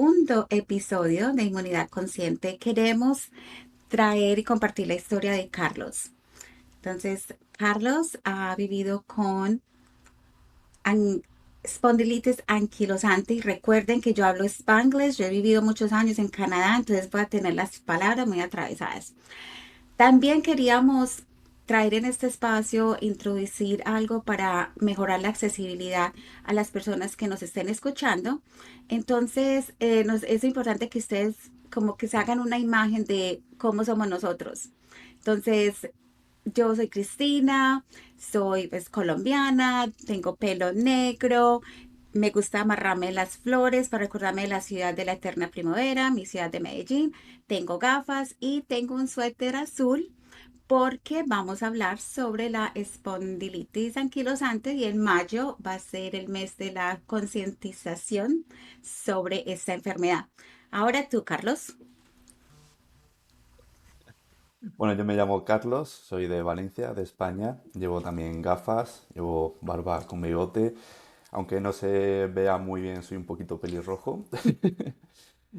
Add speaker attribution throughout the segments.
Speaker 1: Segundo episodio de Inmunidad Consciente, queremos traer y compartir la historia de Carlos. Entonces, Carlos ha vivido con an- espondilitis anquilosante y recuerden que yo hablo Spanglish, yo he vivido muchos años en Canadá, entonces voy a tener las palabras muy atravesadas. También queríamos traer en este espacio, introducir algo para mejorar la accesibilidad a las personas que nos estén escuchando. Entonces, es importante que ustedes como que se hagan una imagen de cómo somos nosotros. Entonces, yo soy Cristina, soy pues colombiana, tengo pelo negro, me gusta amarrarme las flores para recordarme de la ciudad de la eterna primavera, mi ciudad de Medellín. Tengo gafas y tengo un suéter azul porque vamos a hablar sobre la espondilitis anquilosante y en mayo va a ser el mes de la concientización sobre esta enfermedad. Ahora tú, Carlos.
Speaker 2: Bueno, yo me llamo Carlos, soy de Valencia, de España. Llevo también gafas, llevo barba con bigote. Aunque no se vea muy bien, soy un poquito pelirrojo.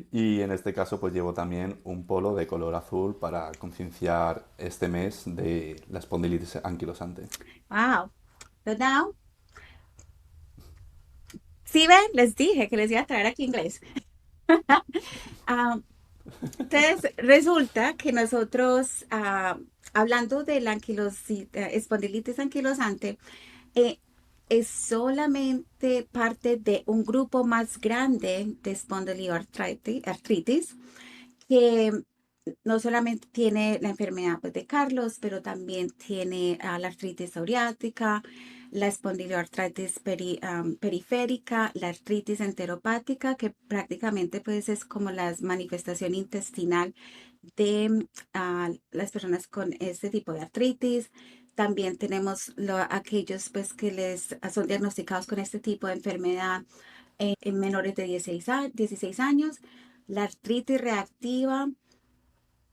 Speaker 2: Y en este caso, pues llevo también un polo de color azul para concienciar este mes de la espondilitis anquilosante.
Speaker 1: Wow. So now, ¿sí ven? Les dije que les iba a traer aquí inglés. Ah, entonces, resulta que nosotros, hablando de la espondilitis anquilosante, eh, es solamente parte de un grupo más grande de artritis que no solamente tiene la enfermedad pues, de Carlos, pero también tiene la artritis psoriática, la espondilioartritis periférica, la artritis enteropática, que prácticamente pues es como la manifestación intestinal de las personas con este tipo de artritis. También tenemos aquellos pues que les son diagnosticados con este tipo de enfermedad en menores de 16 años, la artritis reactiva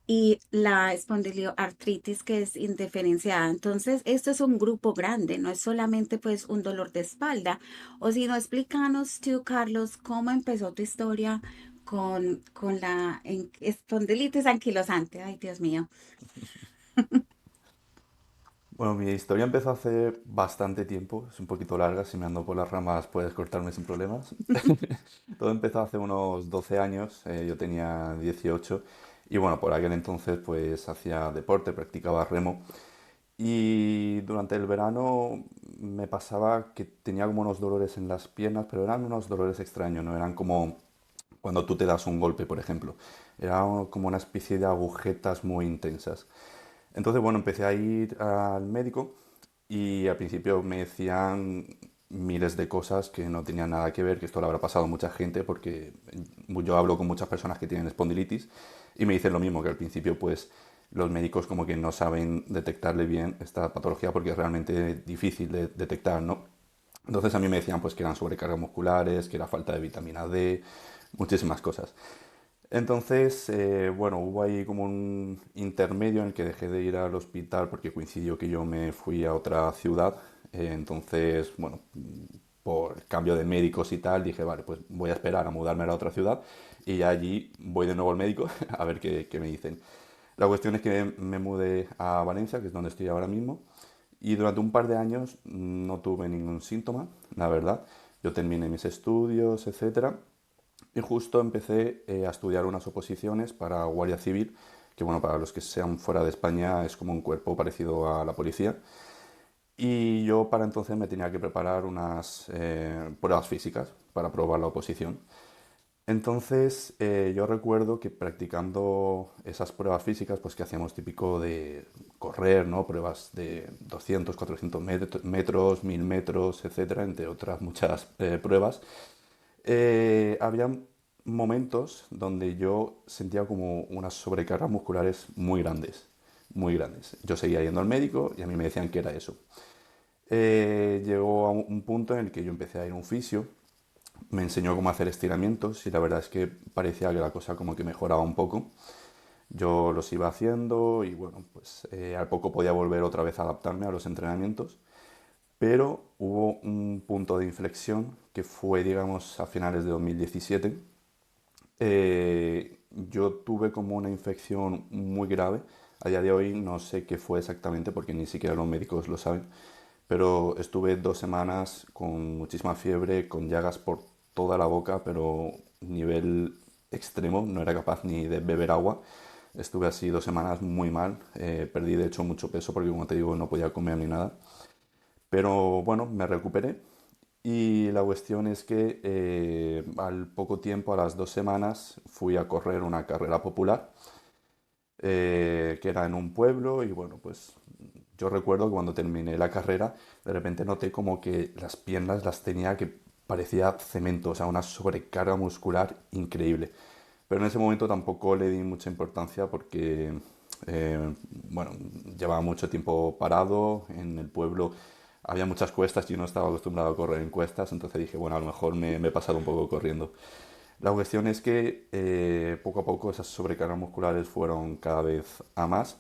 Speaker 1: y la espondilioartritis que es indiferenciada. Entonces, esto es un grupo grande, no es solamente pues un dolor de espalda. O si no, explícanos tú, Carlos, cómo empezó tu historia con la espondilitis anquilosante. Ay, Dios mío.
Speaker 2: Bueno, mi historia empezó hace bastante tiempo, es un poquito larga, si me ando por las ramas puedes cortarme sin problemas. Todo empezó hace unos 12 años, yo tenía 18 y bueno, por aquel entonces pues hacía deporte, practicaba remo y durante el verano me pasaba que tenía como unos dolores en las piernas, pero eran unos dolores extraños, no eran como cuando tú te das un golpe, por ejemplo, eran como una especie de agujetas muy intensas. Entonces, bueno, empecé a ir al médico y al principio me decían miles de cosas que no tenían nada que ver, que esto le habrá pasado a mucha gente porque yo hablo con muchas personas que tienen espondilitis y me dicen lo mismo, que al principio pues los médicos como que no saben detectarle bien esta patología porque es realmente difícil de detectar, ¿no? Entonces a mí me decían pues que eran sobrecargas musculares, que era falta de vitamina D, muchísimas cosas. Entonces, bueno, hubo ahí como un intermedio en el que dejé de ir al hospital porque coincidió que yo me fui a otra ciudad. Entonces, bueno, por cambio de médicos y tal, dije, vale, pues voy a esperar a mudarme a la otra ciudad y ya allí voy de nuevo al médico a ver qué me dicen. La cuestión es que me mudé a Valencia, que es donde estoy ahora mismo, y durante un par de años no tuve ningún síntoma, la verdad. Yo terminé mis estudios, etcétera, y justo empecé a estudiar unas oposiciones para Guardia Civil, que bueno, para los que sean fuera de España es como un cuerpo parecido a la policía. Y yo para entonces me tenía que preparar unas pruebas físicas para probar la oposición. Entonces yo recuerdo que practicando esas pruebas físicas, pues que hacíamos típico de correr, ¿no? Pruebas de 200, 400 metros, 1000 metros, etcétera, entre otras muchas pruebas. Había momentos donde yo sentía como unas sobrecargas musculares muy grandes, muy grandes. Yo seguía yendo al médico y a mí me decían que era eso. Llegó a un punto en el que yo empecé a ir a un fisio, me enseñó cómo hacer estiramientos y la verdad es que parecía que la cosa como que mejoraba un poco. Yo los iba haciendo y bueno, pues al poco podía volver otra vez a adaptarme a los entrenamientos, pero hubo un punto de inflexión que fue, digamos, a finales de 2017, Yo tuve como una infección muy grave. A día de hoy no sé qué fue exactamente porque ni siquiera los médicos lo saben, pero estuve 2 semanas con muchísima fiebre, con llagas por toda la boca, pero nivel extremo, no era capaz ni de beber agua. Estuve así 2 semanas muy mal, perdí de hecho mucho peso porque como te digo no podía comer ni nada. Pero bueno, me recuperé y la cuestión es que al poco tiempo, a las 2 semanas, fui a correr una carrera popular que era en un pueblo y bueno, pues yo recuerdo que cuando terminé la carrera, de repente noté como que las piernas las tenía que parecía cemento, o sea, una sobrecarga muscular increíble. Pero en ese momento tampoco le di mucha importancia porque, bueno, llevaba mucho tiempo parado en el pueblo. Había muchas cuestas y yo no estaba acostumbrado a correr en cuestas, entonces dije, bueno, a lo mejor me he pasado un poco corriendo. La cuestión es que poco a poco esas sobrecargas musculares fueron cada vez a más,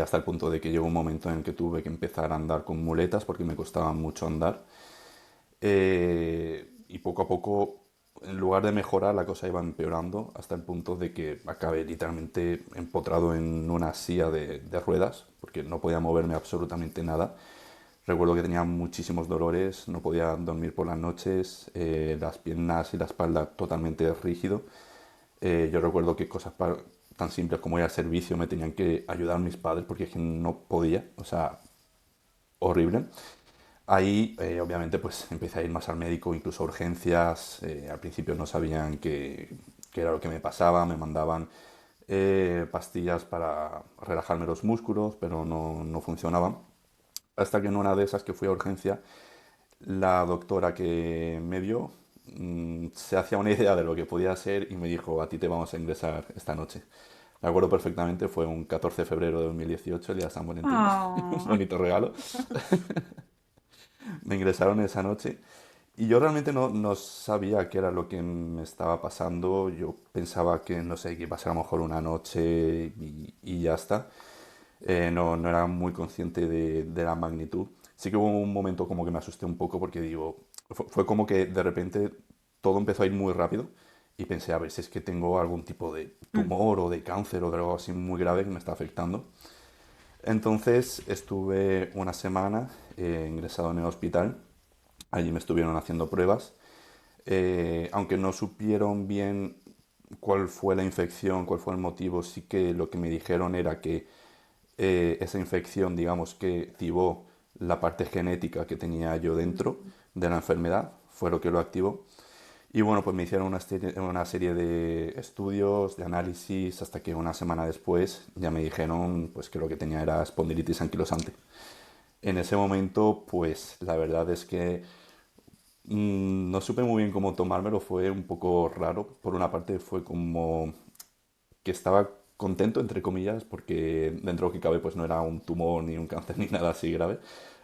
Speaker 2: hasta el punto de que llegó un momento en que tuve que empezar a andar con muletas porque me costaba mucho andar. Y poco a poco, en lugar de mejorar, la cosa iba empeorando hasta el punto de que acabé literalmente empotrado en una silla de ruedas porque no podía moverme absolutamente nada. Recuerdo que tenía muchísimos dolores, no podía dormir por las noches, las piernas y la espalda totalmente rígido. Yo recuerdo que cosas tan simples como ir al servicio me tenían que ayudar mis padres porque es que no podía, o sea, horrible. Ahí, obviamente, pues empecé a ir más al médico, incluso a urgencias. Al principio no sabían qué era lo que me pasaba, me mandaban pastillas para relajarme los músculos, pero no funcionaban. Hasta que en una de esas que fui a urgencia, la doctora que me vio se hacía una idea de lo que podía ser y me dijo, a ti te vamos a ingresar esta noche. Me acuerdo perfectamente, fue un 14 de febrero de 2018, el día de San Valentín. Un
Speaker 1: Oh.
Speaker 2: bonito regalo. Me ingresaron esa noche y yo realmente no sabía qué era lo que me estaba pasando. Yo pensaba que, no sé, que iba a ser a lo mejor una noche y ya está. No era muy consciente de la magnitud. Sí que hubo un momento como que me asusté un poco porque digo, fue como que de repente todo empezó a ir muy rápido y pensé a ver si es que tengo algún tipo de
Speaker 1: Mm.
Speaker 2: tumor o de cáncer o de algo así muy grave que me está afectando. Entonces estuve una semana ingresado en el hospital. Allí me estuvieron haciendo pruebas. Aunque no supieron bien cuál fue la infección, cuál fue el motivo, sí que lo que me dijeron era que esa infección, digamos que activó la parte genética que tenía yo dentro de la enfermedad, fue lo que lo activó. Y bueno, pues me hicieron una serie de estudios, de análisis, hasta que una semana después ya me dijeron pues que lo que tenía era espondilitis anquilosante. En ese momento, pues la verdad es que no supe muy bien cómo tomármelo, fue un poco raro. Por una parte fue como que estaba contento, entre comillas, porque dentro de lo que cabe pues no era un tumor ni un cáncer ni nada así grave.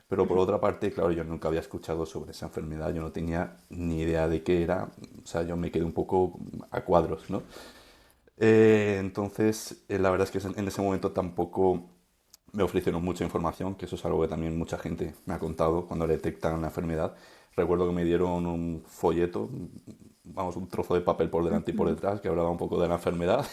Speaker 2: Pero por otra parte, claro, yo nunca había escuchado sobre esa enfermedad, yo no tenía ni idea de qué era, o sea, yo me quedé un poco a cuadros, ¿no? Entonces, la verdad es que en ese momento tampoco me ofrecieron mucha información, que eso es algo que también mucha gente me ha contado cuando le detectan la enfermedad. Recuerdo que me dieron un folleto, vamos, un trozo de papel por delante y por
Speaker 1: Ujú.
Speaker 2: detrás que hablaba un poco de la enfermedad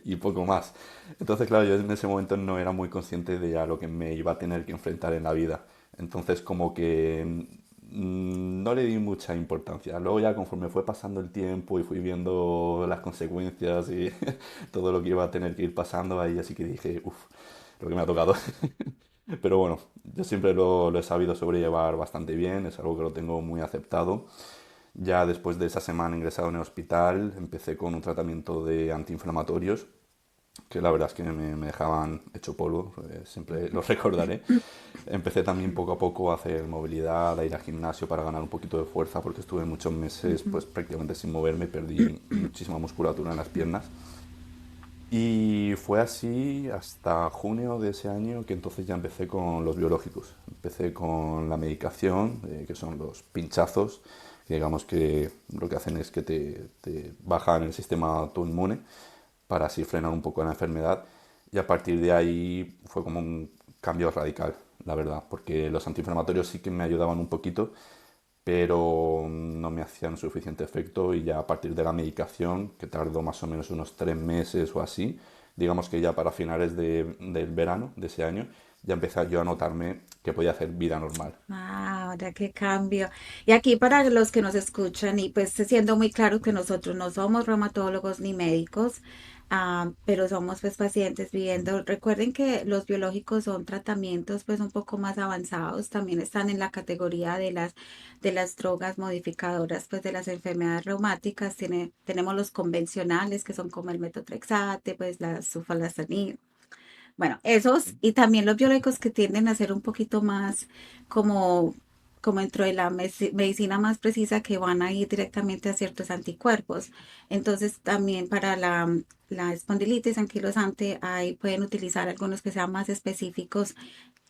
Speaker 2: y poco más. Entonces, claro, yo en ese momento no era muy consciente de a lo que me iba a tener que enfrentar en la vida. Entonces, como que no le di mucha importancia. Luego ya conforme fue pasando el tiempo y fui viendo las consecuencias y todo lo que iba a tener que ir pasando, ahí así que dije, uff, lo que me ha tocado. Pero bueno, yo siempre lo he sabido sobrellevar bastante bien, es algo que lo tengo muy aceptado. Ya después de esa semana ingresado en el hospital, empecé con un tratamiento de antiinflamatorios, que la verdad es que me dejaban hecho polvo, siempre lo recordaré. Empecé también poco a poco a hacer movilidad, a ir al gimnasio para ganar un poquito de fuerza, porque estuve muchos meses
Speaker 1: Ujú.
Speaker 2: pues prácticamente sin moverme, perdí muchísima musculatura en las piernas. Y fue así hasta junio de ese año que entonces ya empecé con los biológicos. Empecé con la medicación, que son los pinchazos, que digamos que lo que hacen es que te bajan el sistema autoinmune para así frenar un poco la enfermedad. Y a partir de ahí fue como un cambio radical, la verdad, porque los antiinflamatorios sí que me ayudaban un poquito, pero no me hacían suficiente efecto y ya a partir de la medicación, que tardó más o menos unos 3 meses o así, digamos que ya para finales del verano de ese año, ya empecé yo a notarme que podía hacer vida normal.
Speaker 1: Ah, ahora qué cambio. Y aquí para los que nos escuchan, y pues siendo muy claro que nosotros no somos reumatólogos ni médicos, pero somos pues pacientes viviendo. Recuerden que los biológicos son tratamientos pues un poco más avanzados, también están en la categoría de las drogas modificadoras pues de las enfermedades reumáticas. Tenemos los convencionales que son como el metotrexate, pues la sulfasalazina, bueno, esos y también los biológicos que tienden a ser un poquito más como, como dentro de la medicina más precisa que van a ir directamente a ciertos anticuerpos. Entonces también para la espondilitis anquilosante ahí pueden utilizar algunos que sean más específicos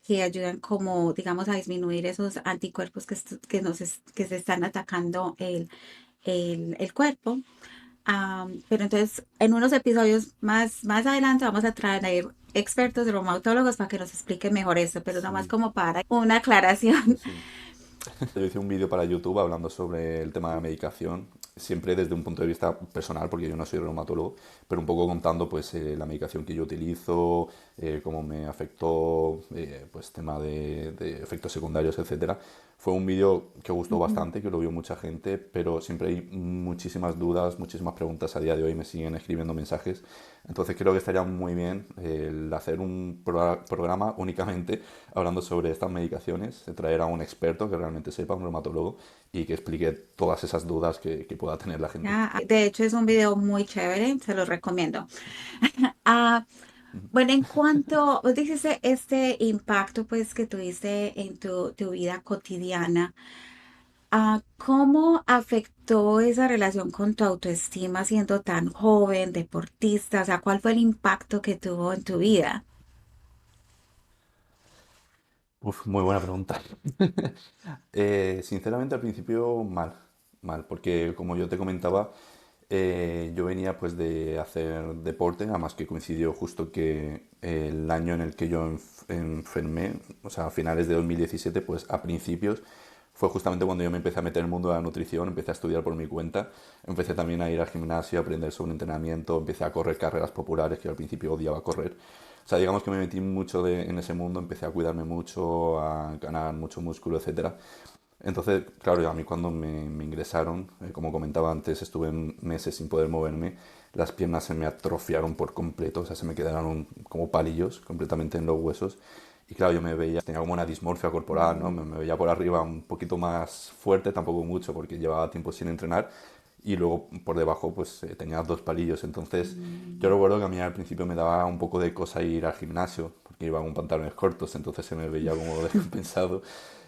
Speaker 1: que ayudan como digamos a disminuir esos anticuerpos que se están atacando el cuerpo. Pero entonces, en unos episodios más adelante vamos a traer expertos reumatólogos para que nos expliquen mejor eso, pero nada más
Speaker 2: Sí,
Speaker 1: como para una
Speaker 2: sí,
Speaker 1: aclaración.
Speaker 2: sí. Yo hice un vídeo para YouTube hablando sobre el tema de la medicación, siempre desde un punto de vista personal, porque yo no soy reumatólogo, pero un poco contando pues la medicación que yo utilizo, cómo me afectó, pues tema de efectos secundarios, etcétera. Fue un vídeo que gustó
Speaker 1: Ujú.
Speaker 2: bastante, que lo vio mucha gente, pero siempre hay muchísimas dudas, muchísimas preguntas a día de hoy, me siguen escribiendo mensajes. Entonces creo que estaría muy bien el hacer un programa únicamente hablando sobre estas medicaciones, de traer a un experto que realmente sepa, un reumatólogo, y que explique todas esas dudas que pueda tener la gente.
Speaker 1: De hecho, es un video muy chévere, se los recomiendo. Ah, bueno, en cuanto, vos dijiste este impacto pues que tuviste en tu vida cotidiana, ¿cómo afectó esa relación con tu autoestima siendo tan joven, deportista? O sea, ¿cuál fue el impacto que tuvo en tu vida?
Speaker 2: Uf, muy buena pregunta. Sinceramente al principio mal, mal, porque como yo te comentaba, yo venía pues de hacer deporte, además que coincidió justo que el año en el que yo enfermé, o sea, a finales de 2017, pues a principios, fue justamente cuando yo me empecé a meter en el mundo de la nutrición, empecé a estudiar por mi cuenta, empecé también a ir al gimnasio, a aprender sobre entrenamiento, empecé a correr carreras populares, que yo al principio odiaba correr. O sea, digamos que me metí mucho en ese mundo, empecé a cuidarme mucho, a ganar mucho músculo, etcétera. Entonces, claro, a mí cuando me ingresaron, como comentaba antes, estuve meses sin poder moverme, las piernas se me atrofiaron por completo, o sea, se me quedaron como palillos completamente en los huesos. Y claro, yo me veía, tenía como una dismorfia corporal, ¿no? Me veía por arriba un poquito más fuerte, tampoco mucho, porque llevaba tiempo sin entrenar. Y luego por debajo, pues tenía 2 palillos. Entonces, yo
Speaker 1: Mm.
Speaker 2: recuerdo que a mí al principio me daba un poco de cosa ir al gimnasio, porque iba con pantalones cortos, entonces se me veía como descompensado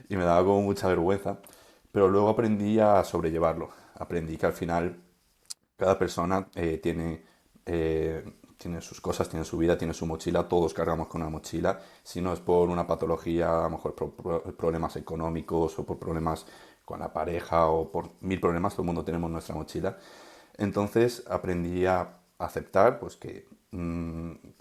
Speaker 2: y me daba como mucha vergüenza. Pero luego aprendí a sobrellevarlo. Aprendí que al final cada persona tiene sus cosas, tiene su vida, tiene su mochila, todos cargamos con una mochila. Si no es por una patología, a lo mejor por problemas económicos o por problemas con la pareja o por mil problemas, todo el mundo tenemos nuestra mochila. Entonces aprendí a aceptar pues, que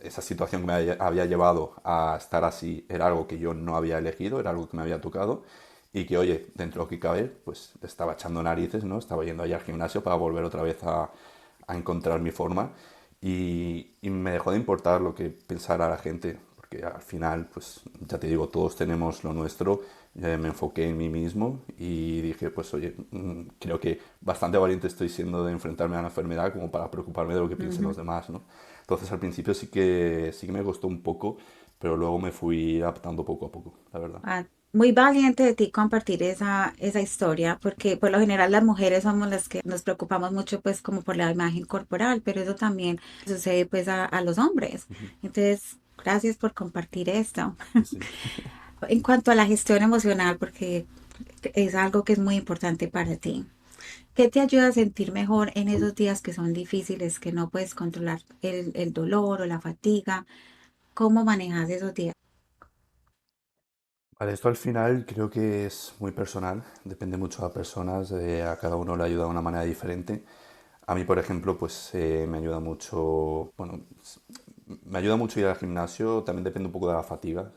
Speaker 2: esa situación que me había llevado a estar así era algo que yo no había elegido, era algo que me había tocado y que, oye, dentro de lo que cabe, pues estaba echando narices, ¿no? Estaba yendo allá al gimnasio para volver otra vez a encontrar mi forma y me dejó de importar lo que pensara la gente, porque al final, pues ya te digo, todos tenemos lo nuestro. Me enfoqué en mí mismo y dije, pues oye, creo que bastante valiente estoy siendo de enfrentarme a la enfermedad como para preocuparme de lo que piensen
Speaker 1: Ujú.
Speaker 2: los demás, ¿no? Entonces al principio sí que me costó un poco, pero luego me fui adaptando poco a poco, la verdad.
Speaker 1: Muy valiente de ti compartir esa historia, porque por lo general las mujeres somos las que nos preocupamos mucho pues como por la imagen corporal, pero eso también sucede pues a los hombres. Entonces, gracias por compartir esto.
Speaker 2: Sí.
Speaker 1: En cuanto a la gestión emocional, porque es algo que es muy importante para ti. ¿Qué te ayuda a sentir mejor en esos días que son difíciles, que no puedes controlar el dolor o la fatiga? ¿Cómo manejas esos días?
Speaker 2: Vale, esto al final creo que es muy personal, depende mucho de las personas, a cada uno le ayuda de una manera diferente. A mí, por ejemplo, pues me ayuda mucho, bueno, me ayuda mucho ir al gimnasio, también depende un poco de la fatiga.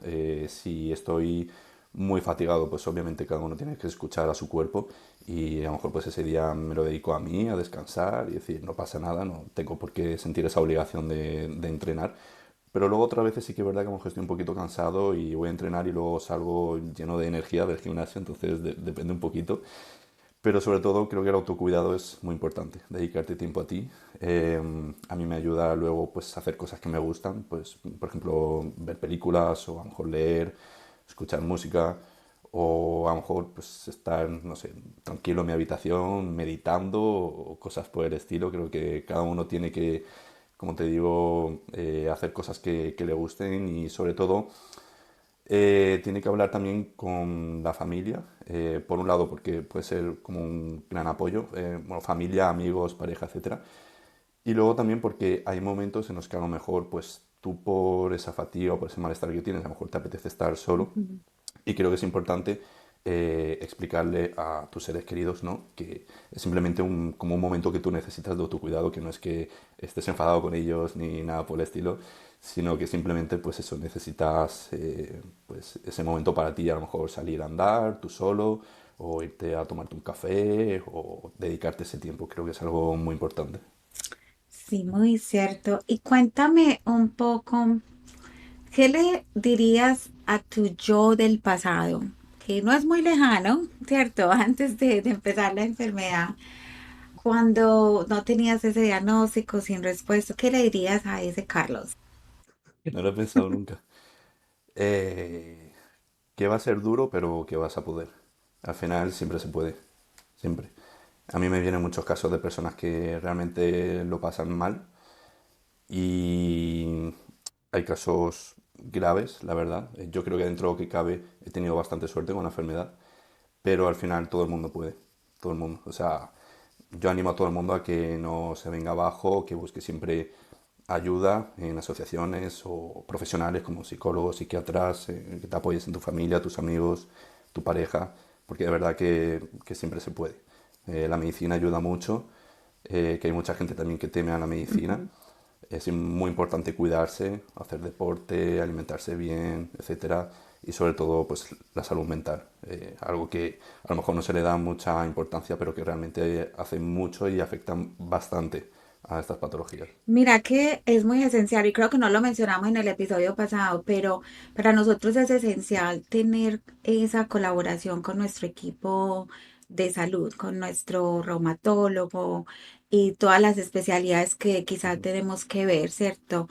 Speaker 2: Si estoy muy fatigado, pues obviamente cada uno tiene que escuchar a su cuerpo y a lo mejor pues ese día me lo dedico a mí, a descansar y decir, no pasa nada, no tengo por qué sentir esa obligación de entrenar. Pero luego otras veces sí que es verdad que a lo mejor estoy un poquito cansado y voy a entrenar y luego salgo lleno de energía del gimnasio, entonces depende un poquito. Pero sobre todo creo que el autocuidado es muy importante, dedicarte tiempo a ti. A mí me ayuda luego pues a hacer cosas que me gustan, pues por ejemplo ver películas o a lo mejor leer, escuchar música o a lo mejor pues estar, no sé, tranquilo en mi habitación, meditando o cosas por el estilo. Creo que cada uno tiene que, como te digo, hacer cosas que le gusten y sobre todo tiene que hablar también con la familia, por un lado porque puede ser como un gran apoyo, bueno, familia, amigos, pareja, etcétera. Y luego también porque hay momentos en los que a lo mejor pues tú por esa fatiga o por ese malestar que tienes, a lo mejor te apetece estar solo
Speaker 1: Ujú.
Speaker 2: y creo que es importante explicarle a tus seres queridos, ¿no? Que es simplemente como un momento que tú necesitas de autocuidado, que no es que estés enfadado con ellos ni nada por el estilo, sino que simplemente, pues eso, necesitas pues ese momento para ti, a lo mejor salir a andar tú solo, o irte a tomarte un café, o dedicarte ese tiempo. Creo que es algo muy importante.
Speaker 1: Sí, muy cierto. Y cuéntame un poco, ¿qué le dirías a tu yo del pasado? Que no es muy lejano, ¿cierto? Antes de empezar la enfermedad, cuando no tenías ese diagnóstico sin respuesta, ¿qué le dirías a ese Carlos?
Speaker 2: No lo he pensado nunca. Eh, que va a ser duro, pero que vas a poder. Al final siempre se puede, siempre. A mí me vienen muchos casos de personas que realmente lo pasan mal y hay casos graves, la verdad. Yo creo que dentro de lo que cabe he tenido bastante suerte con la enfermedad, pero al final todo el mundo puede, todo el mundo. O sea, yo animo a todo el mundo a que no se venga abajo, que busque siempre ayuda en asociaciones o profesionales como psicólogos, psiquiatras, que te apoyes en tu familia, tus amigos, tu pareja, porque de verdad que siempre se puede. La medicina ayuda mucho, que hay mucha gente también que teme a la medicina.
Speaker 1: Ujú.
Speaker 2: Es muy importante cuidarse, hacer deporte, alimentarse bien, etcétera, y sobre todo pues la salud mental, algo que a lo mejor no se le da mucha importancia, pero que realmente hace mucho y afecta bastante a estas patologías.
Speaker 1: Mira que es muy esencial y creo que no lo mencionamos en el episodio pasado, pero para nosotros es esencial tener esa colaboración con nuestro equipo de salud, con nuestro reumatólogo y todas las especialidades que quizás
Speaker 2: Ujú.
Speaker 1: tenemos que ver, ¿cierto?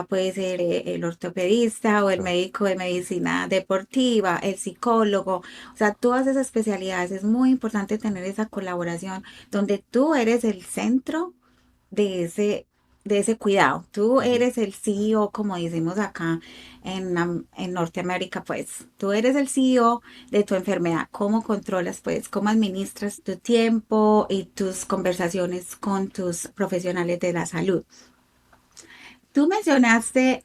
Speaker 1: Puede ser el ortopedista o el
Speaker 2: Claro.
Speaker 1: médico de medicina deportiva, el psicólogo, o sea, todas esas especialidades. Es muy importante tener esa colaboración donde tú eres el centro de de ese cuidado. Tú
Speaker 2: Ujú.
Speaker 1: eres el CEO, como decimos acá en Norteamérica, pues tú eres el CEO de tu enfermedad. ¿Cómo controlas, pues, cómo administras tu tiempo y tus conversaciones con tus profesionales de la salud? Tú mencionaste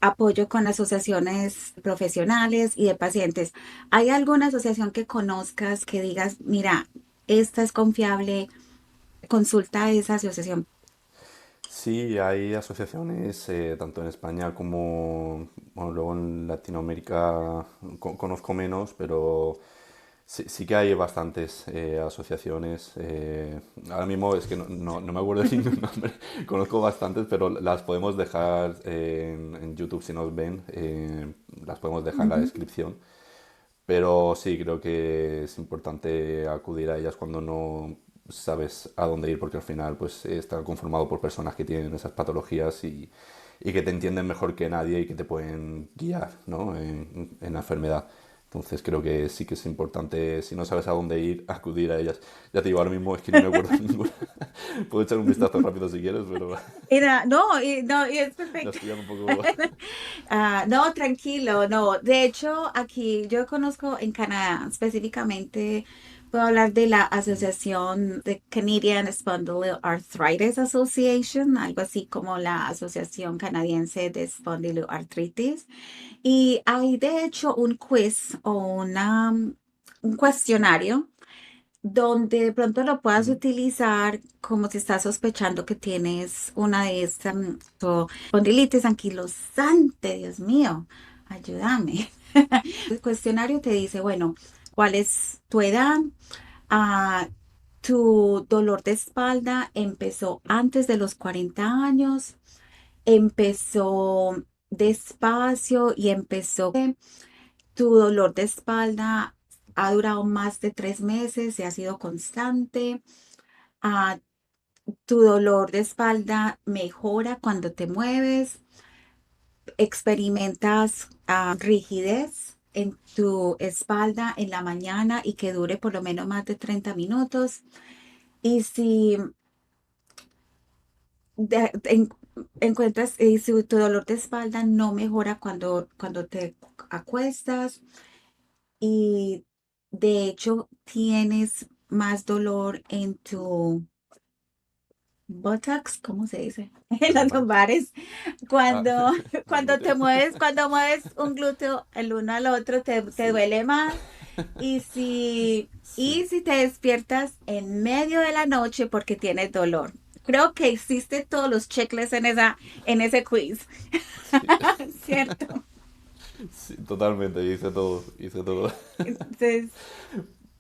Speaker 1: apoyo con asociaciones profesionales y de pacientes. ¿Hay alguna asociación que conozcas que digas, mira, esta es confiable, consulta a esa asociación?
Speaker 2: Sí, hay asociaciones tanto en España como bueno, luego en Latinoamérica conozco menos, pero sí que hay bastantes asociaciones. Ahora mismo es que no me acuerdo de ningún nombre. Conozco bastantes, pero las podemos dejar en YouTube si nos ven. Las podemos dejar en la
Speaker 1: Ujú.
Speaker 2: descripción. Pero sí, creo que es importante acudir a ellas cuando no sabes a dónde ir, porque al final pues está conformado por personas que tienen esas patologías y que te entienden mejor que nadie y que te pueden guiar, ¿no? en la enfermedad. Entonces creo que sí que es importante, si no sabes a dónde ir, acudir a ellas. Ya te digo, ahora mismo es que ni me acuerdo de ninguna. Puedo echar un vistazo rápido si quieres, pero
Speaker 1: No, no, y es
Speaker 2: la
Speaker 1: perfecto.
Speaker 2: estoy un poco...
Speaker 1: No, tranquilo, no. De hecho, aquí yo conozco en Canadá, específicamente, puedo hablar de la
Speaker 2: Ujú.
Speaker 1: asociación de Canadian Spondyloarthritis Association, algo así como la Asociación Canadiense de Spondyloartritis. Y hay de hecho un quiz o un cuestionario donde de pronto lo puedas
Speaker 2: Ujú.
Speaker 1: utilizar como si estás sospechando que tienes una de estas espondilitis anquilosante, Dios mío, ayúdame. El cuestionario te dice, bueno, ¿cuál es tu edad? Ah, ¿Tu dolor de espalda empezó antes de los 40 años? ¿Empezó despacio y empezó? ¿Tu dolor de espalda ha durado más de 3 meses y ha sido constante? Ah, ¿Tu dolor de espalda mejora cuando te mueves? ¿Experimentas rigidez en tu espalda en la mañana y que dure por lo menos más de 30 minutos? Y si encuentras, si tu dolor de espalda no mejora cuando te acuestas y de hecho tienes más dolor en tu buttocks, ¿cómo se dice? En
Speaker 2: ¿Los
Speaker 1: los
Speaker 2: lumbares?
Speaker 1: lumbares.
Speaker 2: Ah,
Speaker 1: Cuando,
Speaker 2: los
Speaker 1: cuando te
Speaker 2: glúteos.
Speaker 1: mueves, cuando mueves un glúteo el uno al otro, te
Speaker 2: Sí.
Speaker 1: duele más. Y si,
Speaker 2: Sí.
Speaker 1: y si te despiertas en medio de la noche porque tienes dolor. Creo que hiciste todos los checklists en ese quiz,
Speaker 2: Sí.
Speaker 1: ¿cierto?
Speaker 2: Sí, totalmente, hice todo, hice todo.
Speaker 1: Entonces,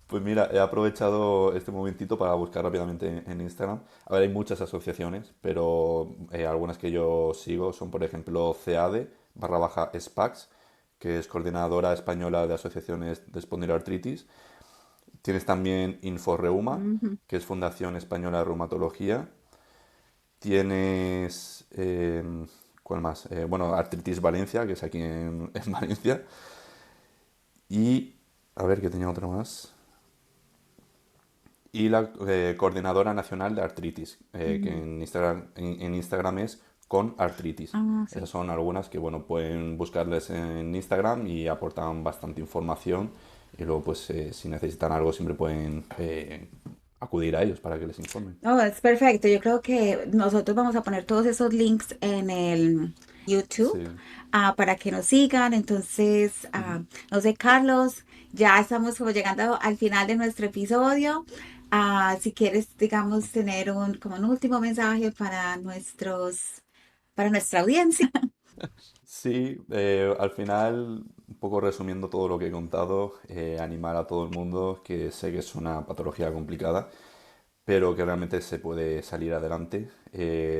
Speaker 2: Pues mira, he aprovechado este momentito para buscar rápidamente en Instagram. A ver, hay muchas asociaciones, pero algunas que yo sigo son, por ejemplo, CEADE barra baja SPACS, que es Coordinadora Española de Asociaciones de Espondiloartritis. Tienes también Inforeuma,
Speaker 1: ujú,
Speaker 2: que es Fundación Española de Reumatología. Tienes, ¿cuál más? Bueno, Artritis Valencia, que es aquí en Valencia. Y, a ver, que tenía otra más. Y la Coordinadora Nacional de Artritis, que
Speaker 1: ujú.
Speaker 2: en Instagram es con artritis.
Speaker 1: Ah,
Speaker 2: Esas
Speaker 1: sí.
Speaker 2: son algunas que, bueno, pueden buscarles en Instagram y aportan bastante información. Y luego, pues, si necesitan algo, siempre pueden acudir a ellos para que les informen.
Speaker 1: No, es perfecto. Yo creo que nosotros vamos a poner todos esos links en el YouTube
Speaker 2: Sí.
Speaker 1: para que nos sigan. Entonces,
Speaker 2: Ujú.
Speaker 1: no sé, Carlos, ya estamos como llegando al final de nuestro episodio. Si quieres, digamos, tener como un último mensaje para nuestra audiencia.
Speaker 2: Sí, al final, un poco resumiendo todo lo que he contado, animar a todo el mundo, que sé que es una patología complicada, pero que realmente se puede salir adelante.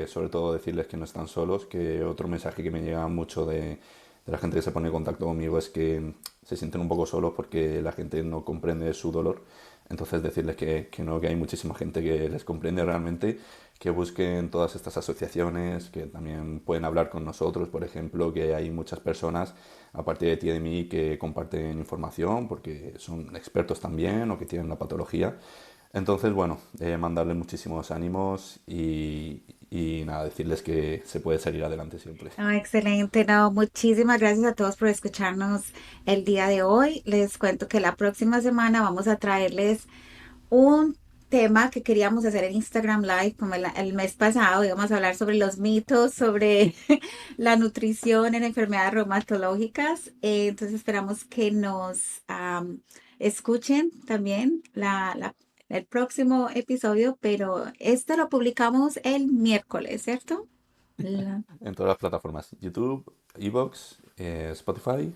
Speaker 2: Sobre todo decirles que no están solos, que otro mensaje que me llega mucho de la gente que se pone en contacto conmigo es que se sienten un poco solos porque la gente no comprende su dolor. Entonces decirles que no, que hay muchísima gente que les comprende realmente, que busquen todas estas asociaciones, que también pueden hablar con nosotros, por ejemplo, que hay muchas personas, aparte de ti y de mí, que comparten información porque son expertos también o que tienen la patología. Entonces, bueno, mandarles muchísimos ánimos y nada, decirles que se puede salir adelante siempre.
Speaker 1: Excelente, no, muchísimas gracias a todos por escucharnos el día de hoy. Les cuento que la próxima semana vamos a traerles un tema que queríamos hacer en Instagram Live como el mes pasado. Íbamos a hablar sobre los mitos, sobre la nutrición en enfermedades reumatológicas. Entonces esperamos que nos escuchen también el próximo episodio, pero este lo publicamos el miércoles, ¿cierto? La-
Speaker 2: En todas las plataformas, YouTube, Evox, Spotify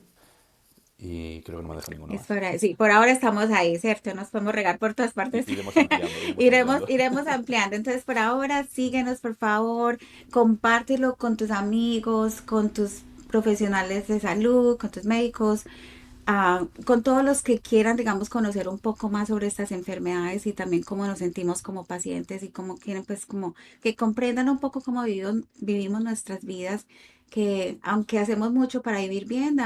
Speaker 2: y creo que no me deja ninguna más.
Speaker 1: Sí, por ahora estamos ahí, ¿cierto? Nos podemos regar por todas partes.
Speaker 2: Iremos ampliando, iremos
Speaker 1: Iremos,
Speaker 2: ampliando.
Speaker 1: iremos ampliando. Entonces, por ahora, síguenos, por favor, compártelo con tus amigos, con tus profesionales de salud, con tus médicos, con todos los que quieran, digamos, conocer un poco más sobre estas enfermedades y también cómo nos sentimos como pacientes y cómo quieren, pues, como que comprendan un poco cómo vivimos nuestras vidas, que aunque hacemos mucho para vivir bien,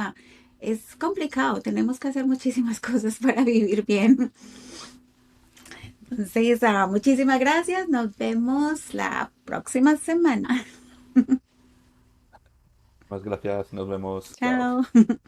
Speaker 1: es complicado, tenemos que hacer muchísimas cosas para vivir bien. Entonces, muchísimas gracias, nos vemos la próxima semana.
Speaker 2: Más gracias, nos vemos, chao.
Speaker 1: Chao.